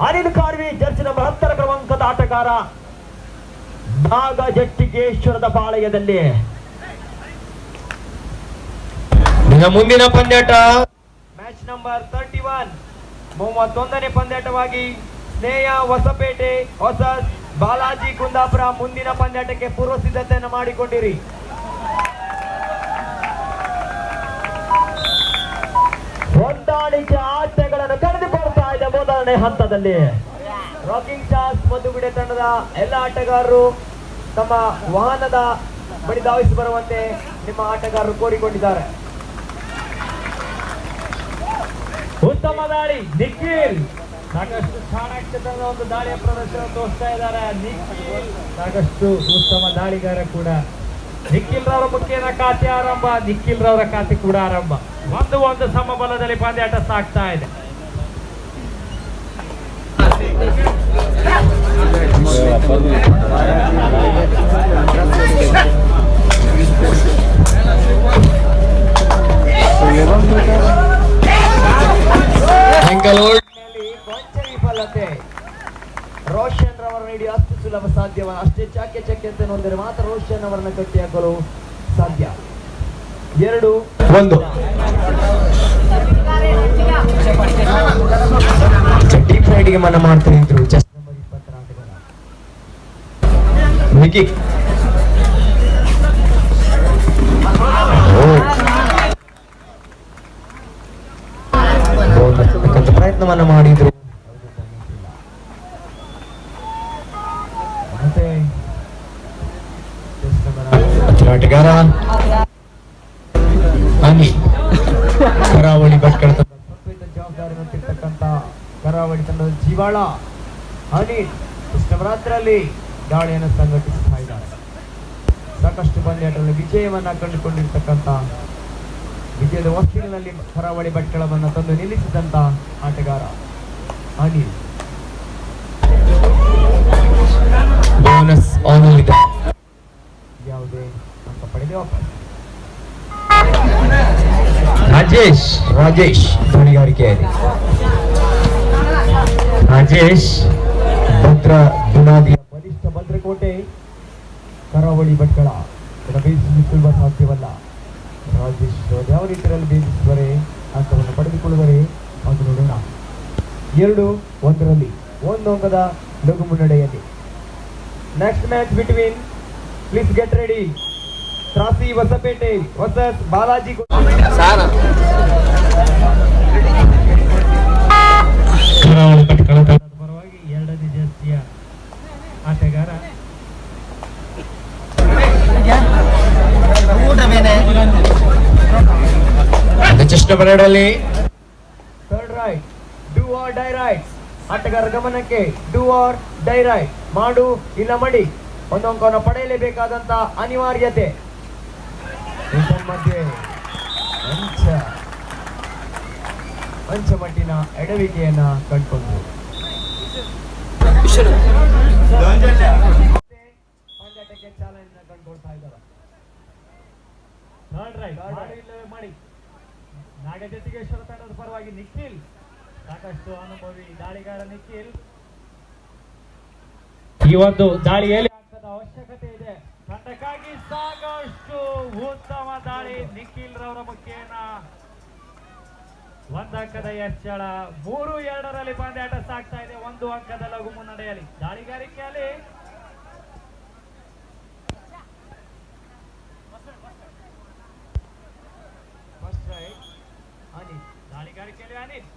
Anil Kharvi Jersey number 10 ಕ್ರಮಾಂಕದ ಆಟಗಾರ ನಾಗಜಟ್ಟಿಗೇಶ್ವರದ ಪಾಳಯದಲ್ಲಿ. ಮುಂದಿನ ಪಂದ್ಯಾಟ ಮ್ಯಾಚ್ ನಂಬರ್ 31 31ನೇ ಪಂದ್ಯಾಟವಾಗಿ ಸ್ನೇಹ ಹೊಸಪೇಟೆ ಹೊಸ ಬಾಲಾಜಿ ಕುಂದಾಪುರ. ಮುಂದಿನ ಪಂದ್ಯಾಟಕ್ಕೆ ಪೂರ್ವ ಸಿದ್ಧತೆಯನ್ನು ಮಾಡಿಕೊಂಡಿರಿ. ಹೊಂದಾಣಿಕೆ ಆಟಗಳನ್ನು ಕರೆದುಕೊಳ್ತಾ ಇದೆ ಮೊದಲನೇ ಹಂತದಲ್ಲಿ. ರಾಕಿಂಗ್ ಸ್ಟಾರ್ಸ್ ಮಧುಗುಡೆ ತಂಡದ ಎಲ್ಲ ಆಟಗಾರರು ತಮ್ಮ ವಾಹನದ ಬಳಿ ಧಾವಿಸಿ ಬರುವಂತೆ ನಿಮ್ಮ ಆಟಗಾರರು ಕೋರಿಕೊಂಡಿದ್ದಾರೆ. ಉತ್ತಮ ದಾಳಿ ನಿಖಿಲ್, ಸಾಕಷ್ಟು ಚಾಣಾಕ್ಷತನದ ಒಂದು ದಾಳಿಯ ಪ್ರದರ್ಶನ ತೋರಿಸ್ತಾ ಇದ್ದಾರೆ. ನಿಖಿಲ್ ಸಾಕಷ್ಟು ಉತ್ತಮ ದಾಳಿಗಾರ ಕೂಡ. ನಿಖಿಲ್ ರವರ ಮುಖ್ಯನ ಖಾತೆ ಆರಂಭ, ನಿಖಿಲ್ ರವರ ಖಾತೆ ಕೂಡ ಆರಂಭ. ಒಂದು ಸಮಬಲದಲ್ಲಿ ಪಂದ್ಯಾಟ ಸಾಗ್ತಾ ಇದೆ. ಕೊಂಚ ವಿಫಲತೆ. ರೋಷನ್ ರವರ ನೀಡಿ ಅಷ್ಟು ಸುಲಭ ಸಾಧ್ಯವಲ್ಲ. ಅಷ್ಟೇ ಚಾಕೆ ಅಂತ ನೋಡಿದರೆ ಮಾತ್ರ ರೋಷನ್ ಅವರನ್ನು ಕಟ್ಟಿ ಹಾಕಲು ಸಾಧ್ಯ. 2-1 ಡೀಪ್ ರೈಡ್ಗೆ ಮನ ಮಾಡ್ತಾರೆ ಇದ್ರು. ಚೆಸ್ ನಂಬರ್ 20 ಆಟಗಾರ ವಿಕಿ ಪ್ರಯತ್ನವನ್ನ ಮಾಡಿದ್ರು. ಮತ್ತೆ ಆಟಗಾರ ಕರಾವಳಿ ಭಟ್ಕಳ ಜವಾಬ್ದಾರಿ ಹೊತ್ತಿರ್ತಕ್ಕಂಥ ಕರಾವಳಿ ತಂಡದ ಜೀವಾಳ ಅನಿಲ್ ಕೃಷ್ಣರಾತ್ರಲ್ಲಿ ದಾಳಿಯನ್ನು ಸಂಘಟಿಸ್ತಾ ಇದ್ದಾರೆ. ಸಾಕಷ್ಟು ಪಂದ್ಯಾಟದಲ್ಲಿ ವಿಜಯವನ್ನ ಕಂಡುಕೊಂಡಿರ್ತಕ್ಕಂಥ ವಿಜಯದ ವಸ್ತಿನಲ್ಲಿ ಕರಾವಳಿ ಭಟ್ಕಳವನ್ನು ತಂದು ನಿಲ್ಲಿಸಿದಂತ ಆಟಗಾರ ಅನಿಲ್. ಬೋನಸ್ ಆನ್ ಇದೆ. ಯಾವುದೇ ಅಂಕ ಪಡೆದೇ ವಾಪಸ್. ರಾಜೇಶ್ ದಾಳಿಗಾರಿಕೆಯಲ್ಲಿ ರಾಜೇಶ್ ಭದ್ರ ಬುನಾದಿಯ ಬಲಿಷ್ಠ ಭದ್ರಕೋಟೆ ಕರಾವಳಿ ಭಟ್ಕಳ ಸುಲಭ ಸಾಧ್ಯವಲ್ಲ. ರಾಜೇಶ್ ಯಾವ ರೀತಿಯಲ್ಲಿ ಭೇದಿಸುವರೆ ಅಂಕವನ್ನು ಪಡೆದುಕೊಳ್ಳುವರೆ ಅದು ನೋಡೋಣ. 2-1 ಒಂದು ಅಂಕದ ಲಘು ಮುನ್ನಡೆಯಲ್ಲಿ. Next match between, please get ready, Trasi Hosapete versus Balaji Karavali Bhatkal ತಂಡದ ಪರವಾಗಿ 2ನೇ ಜರ್ಸಿಯ ಆಟಗಾರ third right, do or die right. ಆಟಗಾರ ಗಮನಕ್ಕೆ, ಡೂ ಆರ್ ಡೈ ರೈಟ್, ಮಾಡು ಇಲ್ಲ ಮಡಿ. ಒಂದು ಅಂಕವನ್ನು ಪಡೆಯಲೇಬೇಕಾದಂತ ಅನಿವಾರ್ಯತೆ. ಮಧ್ಯೆ ಪಂಚಮಟ್ಟಿನ ಎಡವಿಕೆಯನ್ನ ಕಂಡುಕೊಂಡು ಪಂದ್ಯಾಟಕ್ಕೆ ಚಾಲನೆಯನ್ನ ಕಂಡುಕೊಳ್ತಾ ಇದ್ದಾರೆ. ಥರ್ಡ್ ರೈಟ್ ಮಾಡಿ ನಾಗಜಟ್ಟಿಗೇಶ್ವರ ತಂಡದ ಪರವಾಗಿ ನಿಖಿಲ್, ಸಾಕಷ್ಟು ಅನುಭವಿ ದಾಳಿಗಾರ ನಿಖಿಲ್. ಈ ಒಂದು ದಾಳಿಯಲ್ಲಿ ಅಂಕದ ಅವಶ್ಯಕತೆ ಇದೆ ತಂಡಕ್ಕಾಗಿ. ಸಾಕಷ್ಟು ಉತ್ತಮ ದಾಳಿ ನಿಖಿಲ್ ರವರ ಮುಖೇನ 1 ಅಂಕದ ಹೆಚ್ಚಳ. 3-2 ಪಂದ್ಯಾಟ ಸಾಗ್ತಾ ಇದೆ. 1 ಅಂಕದ ಲಘು ಮುನ್ನಡೆಯಲ್ಲಿ ದಾಳಿಗಾರಿಕೆಯಲ್ಲಿ ಅನಿಲ್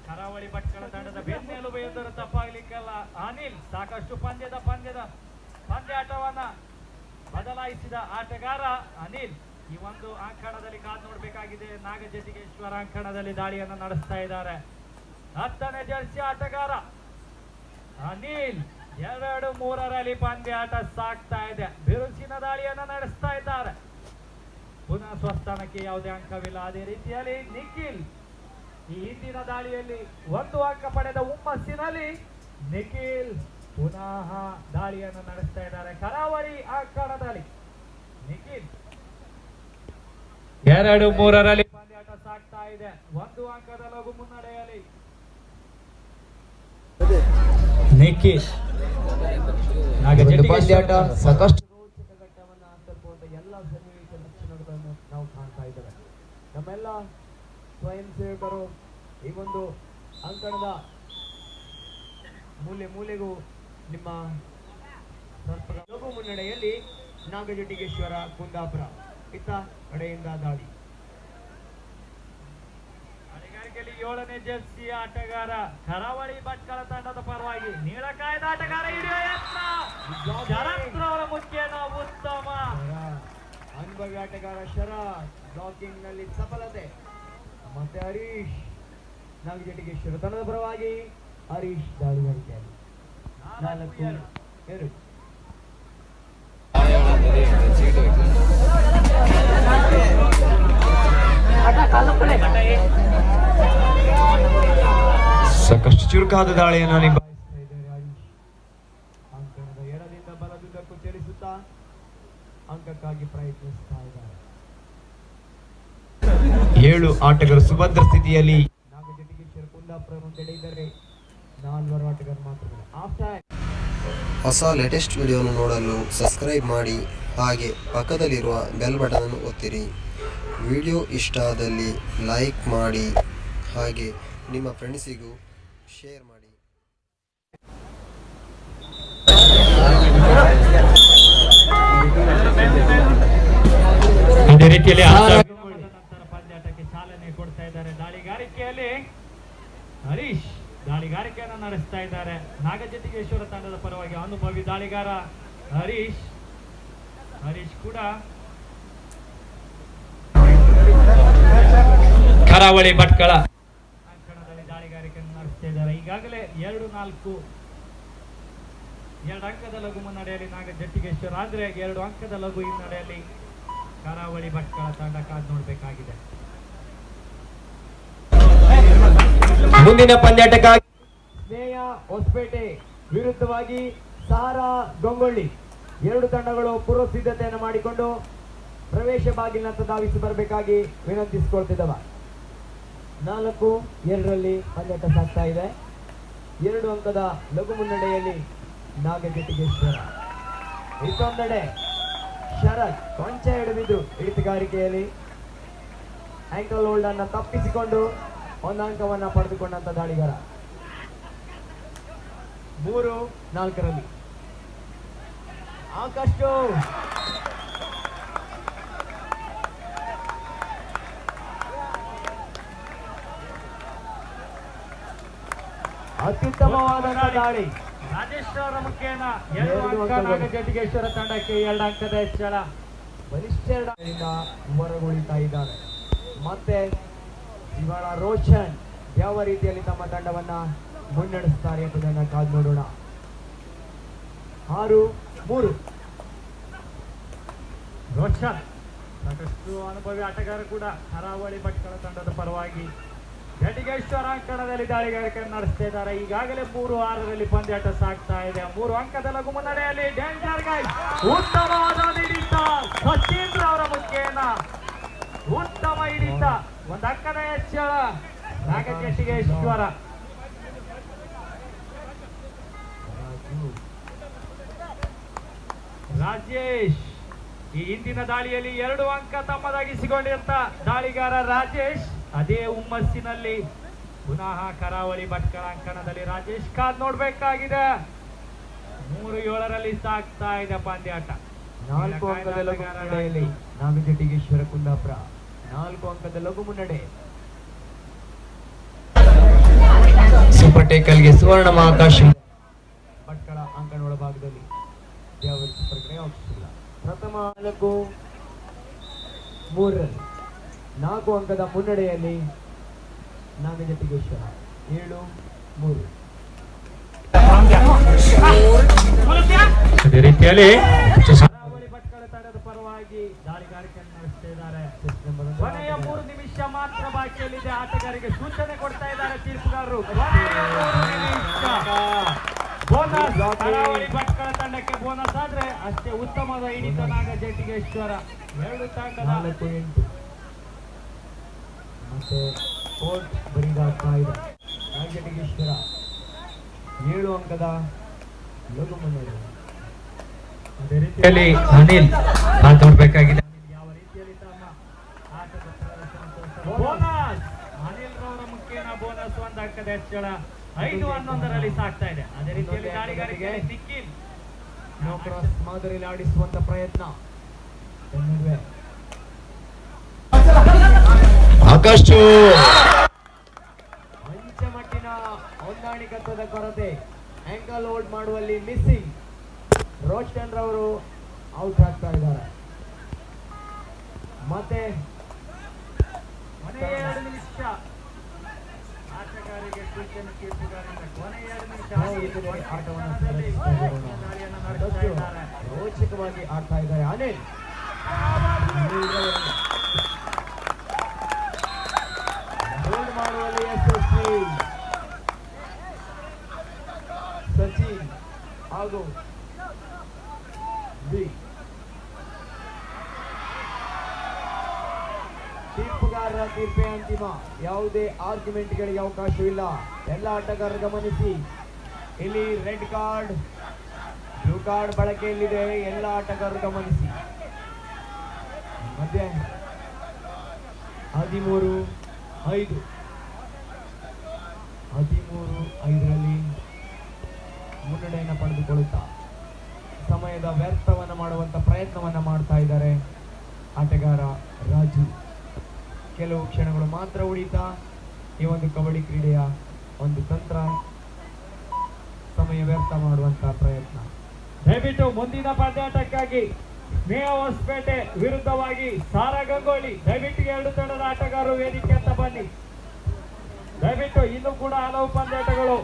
ಕರಾವಳಿ ಭಟ್ಕಳ ತಂಡದ ಬೆನ್ನೆಲುಬು ಎಂದರೆ ತಪ್ಪಾಗ್ಲಿಕ್ಕಲ್ಲ. ಅನಿಲ್ ಸಾಕಷ್ಟು ಪಂದ್ಯಾಟವನ್ನ ಬದಲಾಯಿಸಿದ ಆಟಗಾರ ಅನಿಲ್. ಈ ಒಂದು ಅಂಕಣದಲ್ಲಿ ಕಾದು ನೋಡಬೇಕಾಗಿದೆ. ನಾಗಜಟ್ಟಿಗೇಶ್ವರ ಅಂಕಣದಲ್ಲಿ ದಾಳಿಯನ್ನು ನಡೆಸ್ತಾ ಇದ್ದಾರೆ. 10ನೇ ಜರ್ಸಿ ಆಟಗಾರ ಅನಿಲ್. 2-3 ಪಂದ್ಯಾಟ ಸಾಗ್ತಾ ಇದೆ. ಬಿರುಸಿನ ದಾಳಿಯನ್ನು ನಡೆಸ್ತಾ ಇದ್ದಾರೆ. ಪುನಃ ಸ್ವಸ್ಥಾನಕ್ಕೆ ಯಾವುದೇ ಅಂಕವಿಲ್ಲ. ಅದೇ ರೀತಿಯಲ್ಲಿ ನಿಖಿಲ್ ಈ ಹಿಂದಿನ ದಾಳಿಯಲ್ಲಿ 1 ಅಂಕ ಪಡೆದ ಹುಮ್ಮಸ್ಸಿನಲ್ಲಿ ನಿಖಿಲ್ ಪುನಃ ದಾಳಿಯನ್ನು ನಡೆಸ್ತಾ ಇದ್ದಾರೆ. ಕರಾವಳಿ ಅಂಕಣದಲ್ಲಿ ನಿಖಿಲ್ 2-3 ಪಂದ್ಯಾಟ ಸಾಗ್ತಾ ಇದೆ. 1 ಅಂಕದ ಲಘು ಮುನ್ನಡೆಯಲ್ಲಿ ನಿಖಿಲ್ ಪಂದ್ಯಾಟ ಸಾಕಷ್ಟು ರೋಚಕ ಘಟ್ಟವನ್ನ ತಲುಪುವಂತ ಎಲ್ಲ ಸನ್ನಿವೇಶ ಲಕ್ಷಣಗಳನ್ನು ನಾವು ಕಾಣ್ತಾ ಇದ್ದೇವೆ. ನಮ್ಮೆಲ್ಲ ಸ್ವಯಂ ಸೇವಕರು ಈ ಒಂದು ಅಂಕಣದ ಮೂಲೆಗೂ ನಿಮ್ಮ ಲಘು ಮುನ್ನಡೆಯಲ್ಲಿ ನಾಗಜಟಿಗೇಶ್ವರ ಕುಂದಾಪುರ ಇತ್ತ ಕಡೆಯಿಂದ ದಾಳಿ. ಅಡಿಗಾರಿಕೆಯಲ್ಲಿ 7ನೇ ಜರ್ಸಿ ಆಟಗಾರ ಕರಾವಳಿ ಭಟ್ಕಳ ತಂಡದ ಪರವಾಗಿ ನೀಳಕಾಯದ ಆಟಗಾರ ಹಿಡಿಯುವ ಯತ್ನ ಶರತ್ರವರ ಮುಖ್ಯನ ಉತ್ತಮ ಅನುಭವಿ ಆಟಗಾರ ಶರತ್ ಬ್ಲಾಕಿಂಗ್ ನಲ್ಲಿ ಸಫಲತೆ. ಮತ್ತೆ ಹರೀಶ್ ನಾಗಜಟಿಗೇಶ್ವರ ತಂಡದ ಪರವಾಗಿ ಹರೀಶ್ ದಾಳಿಗಾರಿಕೆಯಲ್ಲಿ 4-2. ಸಾಕಷ್ಟು ಚುರುಕಾದ ದಾಳಿಯನ್ನು ನಿಭಾಯಿಸ್ತಾ ಇದ್ದಾರೆ ಹರೀಶ್. ಅಂಕಣದ ಎಡದಿಂದ ಬಲದುದ್ದಕ್ಕೂ ಚಲಿಸುತ್ತಾ ಅಂಕಕ್ಕಾಗಿ ಪ್ರಯತ್ನಿಸ್ತಾ ಇದ್ದಾರೆ. 7 ಆಟಗಾರರು ಸುಭದ್ರ ಸ್ಥಿತಿಯಲ್ಲಿ. ನಾಗಜಟಿಗೇಶ್ವರ ಕುಂದಾಪುರ ಮುಂದೆಡೆ ಇದ್ದಾರೆ 4 ಆಟಗಾರರು ಮಾತ್ರ. ಆಫ್ಟರ್ ಹೊಸ ಲೇಟೆಸ್ಟ್ ವಿಡಿಯೋವನ್ನು ನೋಡಲು ಸಬ್ಸ್ಕ್ರೈಬ್ ಮಾಡಿ, ಹಾಗೆ ಪಕ್ಕದಲ್ಲಿರುವ ಬೆಲ್ ಬಟನ್ ಅನ್ನು ಒತ್ತಿರಿ. ವಿಡಿಯೋ ಇಷ್ಟ ಆದಲ್ಲಿ ಲೈಕ್ ಮಾಡಿ, ಹಾಗೆ ನಿಮ್ಮ ಫ್ರೆಂಡ್ಸಿಗೂ ಶೇರ್ ಮಾಡಿ. ಇದೇ ರೀತಿಯಲ್ಲಿ ನಂತರ ಪಂದ್ಯಾಟಕ್ಕೆ ಚಾಲನೆ ಕೊಡ್ತಾ ಇದ್ದಾರೆ. ದಾಳಿಗಾರಿಕೆಯಲ್ಲಿ ಹರೀಶ್ ದಾಳಿಗಾರಿಕೆಯನ್ನು ನಡೆಸ್ತಾ ಇದ್ದಾರೆ. ನಾಗಜಟಿಗೇಶ್ವರ ತಂಡದ ಪರವಾಗಿ ಅನುಭವಿ ದಾಳಿಗಾರ ಹರೀಶ್ ಕೂಡ ಕರಾವಳಿ ಭಟ್ಕಳ ಅಂಕಣದಲ್ಲಿ ದಾಳಿಗಾರಿಕೆಯನ್ನು ನಡೆಸ್ತಾ ಇದ್ದಾರೆ. ಈಗಾಗಲೇ 2 ಅಂಕದ ಲಘು ಮುನ್ನಡೆಯಲ್ಲಿ ನಾಗಜಟಿಗೇಶ್ವರ ಆದ್ರೆ 2 ಅಂಕದ ಲಘು ಹಿನ್ನಡೆಯಲ್ಲಿ ಕರಾವಳಿ ಭಟ್ಕಳ ತಂಡ ಕಾದು ನೋಡಬೇಕಾಗಿದೆ. ಮುಂದಿನ ಪಂದ್ಯಾಟಕ್ಕಾಗಿ ಸ್ನೇಹ ಹೊಸಪೇಟೆ ವಿರುದ್ಧವಾಗಿ ಸಾರಾ ಗಂಗೊಳ್ಳಿ 2 ತಂಡಗಳು ಪೂರ್ವ ಸಿದ್ಧತೆಯನ್ನು ಮಾಡಿಕೊಂಡು ಪ್ರವೇಶ ಬಾಗಿಲಿನತ್ತ ಧಾವಿಸಿ ಬರಬೇಕಾಗಿ ವಿನಂತಿಸಿಕೊಳ್ತಿದ್ದವ. 4-2 ಪಂದ್ಯಾಟ ಸಾಗ್ತಾ ಇದೆ. 2 ಅಂಕದ ಲಘು ಮುನ್ನಡೆಯಲ್ಲಿ ನಾಗಜಟಿಗೇಶ್ವರ. ಇತ್ತೊಂದೆಡೆ ಶರತ್ ಕೊಂಚ ಹಿಡಿದಿದ್ದು ಹಿಡಿತಗಾರಿಕೆಯಲ್ಲಿ ಆಂಕಲ್ ಹೋಲ್ಡ್ ಅನ್ನ ತಪ್ಪಿಸಿಕೊಂಡು 1 ಅಂಕವನ್ನ ಪಡೆದುಕೊಂಡಂತ ದಾಳಿಗಾರ. 3-4 ಆಕಾಶ್ ಅತ್ಯುತ್ತಮವಾದಂತಹ ದಾಳಿ. ರಾಜೇಶ್ ಅವರ ಮುಖೇನ 2 ಅಂಕ ನಾಗಜಟಿಗೇಶ್ವರ ತಂಡಕ್ಕೆ 2 ಅಂಕದ ಹೆಚ್ಚಳ. ಬಲಿಷ್ಠ ಹೊರಗುಳಿತಾ ಇದ್ದಾರೆ. ಮತ್ತೆ ಇವಾಳ ರೋಷನ್ ಯಾವ ರೀತಿಯಲ್ಲಿ ತಮ್ಮ ತಂಡವನ್ನ ಮುನ್ನಡೆಸ್ತಾರೆ ಎಂಬುದನ್ನು ಕಾದು ನೋಡೋಣ. 6-3 ರೋಷನ್ ಸಾಕಷ್ಟು ಅನುಭವಿ ಆಟಗಾರ ಕೂಡ ಕರಾವಳಿ ಭಟ್ಕಳ ತಂಡದ ಪರವಾಗಿ ಜಟಿಗೇಶ್ವರ ಅಂಕಣದಲ್ಲಿ ದಾಳಿಗಾರಿಕೆಯನ್ನು ನಡೆಸ್ತಾ ಇದ್ದಾರೆ. ಈಗಾಗಲೇ 3-6 ಪಂದ್ಯಾಟ ಸಾಗ್ತಾ ಇದೆ. 3 ಅಂಕದ ಲಘು ಮುನ್ನಡೆಯಲ್ಲಿ ಡೇಂಜರ್ ಗೈ ಉತ್ತಮವಾದ ಹಿಡಿತ ಸಚೀಂದ್ರ ಅವರ ಮುಖೇನ ಉತ್ತಮ ಹಿಡಿತ 1 ಅಂಕದ ಹೆಚ್ಚಳ ನಾಗಜಟಿಗೇಶ್ವರ. ರಾಜೇಶ್ ಈ ಹಿಂದಿನ ದಾಳಿಯಲ್ಲಿ 2 ಅಂಕ ತಮ್ಮದಾಗಿಸಿಕೊಂಡಿರುತ್ತ ದಾಳಿಗಾರ ರಾಜೇಶ್ ಅದೇ ಹುಮ್ಮಸ್ಸಿನಲ್ಲಿ ಪುನಃ ಕರಾವಳಿ ಭಟ್ಕಳ ಅಂಕಣದಲ್ಲಿ ರಾಜೇಶ್ ಕಾದ್ ನೋಡ್ಬೇಕಾಗಿದೆ. 3-7 ಸಾಗ್ತಾ ಇದೆ ಪಂದ್ಯಾಟ. 4 ಅಂಕದ ಲಘು ಮುನ್ನಡೆಯಲ್ಲಿ ನಾಗಜಟಿಗೇಶ್ವರ ಕುಂದಾಪುರ 4 ಅಂಕದ ಲಘು ಮುನ್ನಡೆ. ಸೂಪರ್ ಟೇಕಲ್ಗೆ ಸುವರ್ಣ ಮಹಾಕಾಶ. ಭಟ್ಕಳ ಅಂಕಣ ಒಳಭಾಗದಲ್ಲಿ ಯಾವ ಪ್ರಕರಣ ಅವಶ್ಯವಿಲ್ಲ. ಪ್ರಥಮ 4-3 4 ಅಂಕದ ಮುನ್ನಡೆಯಲ್ಲಿ ನಾಗಜಟಿಗೇಶ್ವರ 7-3. ಅದೇ ರೀತಿಯಲ್ಲಿ ಕರಾವಳಿ ಭಟ್ಕಳ ತಂಡದ ಪರವಾಗಿ ದಾಳಿಗಾರಿಕೆಯನ್ನು ನಡೆಸ್ತಾ ಇದ್ದಾರೆ. ಕೊನೆಯ 3 ನಿಮಿಷ ಮಾತ್ರ ಬಾಕಿಯಲ್ಲಿದೆ. ಆಟಗಾರರಿಗೆ ಸೂಚನೆ ಕೊಡ್ತಾ ಇದ್ದಾರೆ ತೀರ್ಪುಗಾರರು. ಬೋನಸ್ ಕರಾವಳಿ ಭಟ್ಕಳ ತಂಡಕ್ಕೆ ಬೋನಸ್ ಆದ್ರೆ ಅಷ್ಟೇ ಉತ್ತಮವಾದ ಹಿಡಿತ ನಾಗಜಟಿಗೇಶ್ವರ. 2 ತಂಡ 4-8 ಮತ್ತೆ ಕೋರ್ಟ್ ಬರಿದಾಗ್ತಾ ಇದೆ. ನಾಗಜಟಿಗೇಶ್ವರ 7 ಅಂಕದ ಲಘು ಮುನ್ನಡೆ. ಅದೇ ರೀತಿಯಲ್ಲಿ ಅನಿಲ್ ನೋಡ್ಬೇಕಾಗಿದೆ ಯಾವ ರೀತಿಯಲ್ಲಿ ತಮ್ಮ ಆಟದ ಪ್ರದರ್ಶನ ತೋರಿಸ್ತಾರೆ. ಬೋನಸ್ ಅನಿಲ್ ರವರ ಮುಖೇನ ಬೋನಸ್ 1 ಅಂಕದ ಹೆಚ್ಚಳ 5-11ರಲ್ಲಿ ಸಾಗ್ತಾ ಇದೆ. ಅದೇ ರೀತಿಯಲ್ಲಿ ದಾಳಿಗಾರಿಕೆ ನಿಖಿಲ್ ನೋ ಕ್ರಾಸ್ ಮಾದರಿಯಲ್ಲಿ ಆಡಿಸುವಂತ ಪ್ರಯತ್ನ. ಆಕಾಶ್ ಪಂಚಮಟ್ಟಿನ ಹೊಂದಾಣಿಕತ್ವದ ಕೊರತೆ, ಆಂಕಲ್ ಹೋಲ್ಡ್ ಮಾಡುವಲ್ಲಿ ಮಿಸ್ಸಿಂಗ್. ರೋಷನ್ ರವರು ಔಟ್ ಆಗ್ತಾ ಇದ್ದಾರೆ. ಮತ್ತೆ ಕೊನೆಯ 2 ನಿಮಿಷ ಆಟಗಾರರಿಗೆ ಸೂಚನೆ ತೀರ್ಪುಗಾರರಿಂದ ಕೊನೆಯ 2 ನಿಮಿಷ ಆಟವನ್ನು ದಾಳಿಯನ್ನು ನಡೆಸ್ತಾ ಇದ್ದಾರೆ. ರೋಚಕವಾಗಿ ಆಡ್ತಾ ಇದ್ದಾರೆ ಅನಿಲ್. ಹೋಲ್ಡ್ ಮಾಡುವಲ್ಲಿ ಯಶಸ್ವಿ. ಸಚಿನ್ ಹಾಗೂ ತೀರ್ಪುಗಾರರ ತೀರ್ಪೇ ಅಂತಿಮ. ಯಾವುದೇ ಆರ್ಗ್ಯುಮೆಂಟ್ಗಳಿಗೆ ಅವಕಾಶವಿಲ್ಲ. ಎಲ್ಲ ಆಟಗಾರರು ಗಮನಿಸಿ, ಇಲ್ಲಿ ರೆಡ್ ಕಾರ್ಡ್ ಬ್ಲೂ ಕಾರ್ಡ್ ಬಳಕೆಯಲ್ಲಿದೆ. ಎಲ್ಲ ಆಟಗಾರರು ಗಮನಿಸಿ. ಮಧ್ಯ 13-5 13-5ರಲ್ಲಿ ಮುನ್ನಡೆಯನ್ನು ಪಡೆದುಕೊಳ್ಳುತ್ತಾ ಸಮಯದ ವ್ಯರ್ಥವನ್ನು ಮಾಡುವಂತ ಪ್ರಯತ್ನವನ್ನ ಮಾಡ್ತಾ ಇದ್ದಾರೆ ಆಟಗಾರ ರಾಜು. ಕೆಲವು ಕ್ಷಣಗಳು ಮಾತ್ರ ಉಳಿತಾ ಈ ಒಂದು ಕಬಡ್ಡಿ ಕ್ರೀಡೆಯ ಒಂದು ತಂತ್ರ, ಸಮಯ ವ್ಯರ್ಥ ಮಾಡುವಂತಹ ಪ್ರಯತ್ನ. ದಯವಿಟ್ಟು ಮುಂದಿನ ಪಂದ್ಯಾಟಕ್ಕಾಗಿ ಸ್ನೇಹ ಹೊಸಪೇಟೆ ವಿರುದ್ಧವಾಗಿ ಸಾರಾ ಗಂಗೋಳಿ ದಯವಿಟ್ಟು 2 ತಂಡದ ಆಟಗಾರರು ವೇದಿಕೆ ಅಂತ ಬನ್ನಿ. ದಯವಿಟ್ಟು ಇನ್ನೂ ಕೂಡ ಹಲವು ಪಂದ್ಯಾಟಗಳು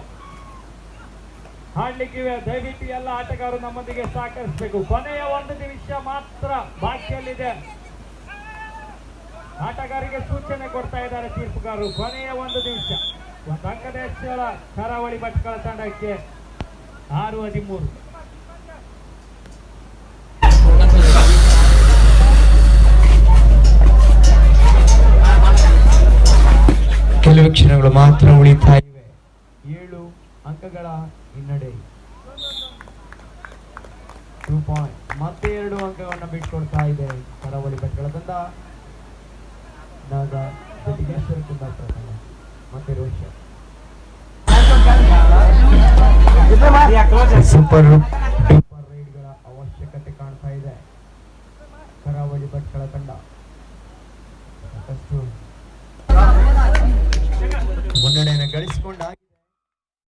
ಆಡ್ಲಿಕ್ಕಿವೆ. ದಯವಿಟ್ಟು ಎಲ್ಲ ಆಟಗಾರರು ನಮ್ಮೊಂದಿಗೆ ಸಹಕರಿಸಬೇಕು. ಕೊನೆಯ 1 ನಿಮಿಷ ಮಾತ್ರ ಬಾಕಿಯಲ್ಲಿದೆ. ಆಟಗಾರರಿಗೆ ಸೂಚನೆ ಕೊಡ್ತಾ ಇದ್ದಾರೆ ತೀರ್ಪುಗಾರರು. ಕೊನೆಯ 1 ನಿಮಿಷ. 1 ಅಂಕದ ಹೆಚ್ಚಳ ಕರಾವಳಿ ಭಟ್ಕಳ ತಂಡಕ್ಕೆ 6-13. ಕೆಲವು ಕ್ಷಣಗಳು ಮಾತ್ರ ಉಳಿತಾ ಇವೆ. 7 ಅಂಕಗಳ ಹಿನ್ನಡೆ. 2 ಪಾಯಿಂಟ್. ಮತ್ತೆ 2 ಅಂಕಗಳನ್ನು ಬಿಟ್ಕೊಡ್ತಾ ಇದೆ ಕರಾವಳಿ ಭಟ್ಕಳ ತಂಡ. ನಾಗ ಜಟಿಗೇಶ್ವರ ಕುಂದಾಪುರ ತಂಡ ಮತ್ತೆ ರೋಷನ್. ಸೂಪರ್ ರೈಡ್ಗಳ ಅವಶ್ಯಕತೆ ಕಾಣ್ತಾ ಇದೆ ಕರಾವಳಿ ಭಟ್ಕಳ ತಂಡ. ಸಾಕಷ್ಟು ಮುನ್ನಡೆಯನ್ನು ಗಳಿಸಿಕೊಂಡ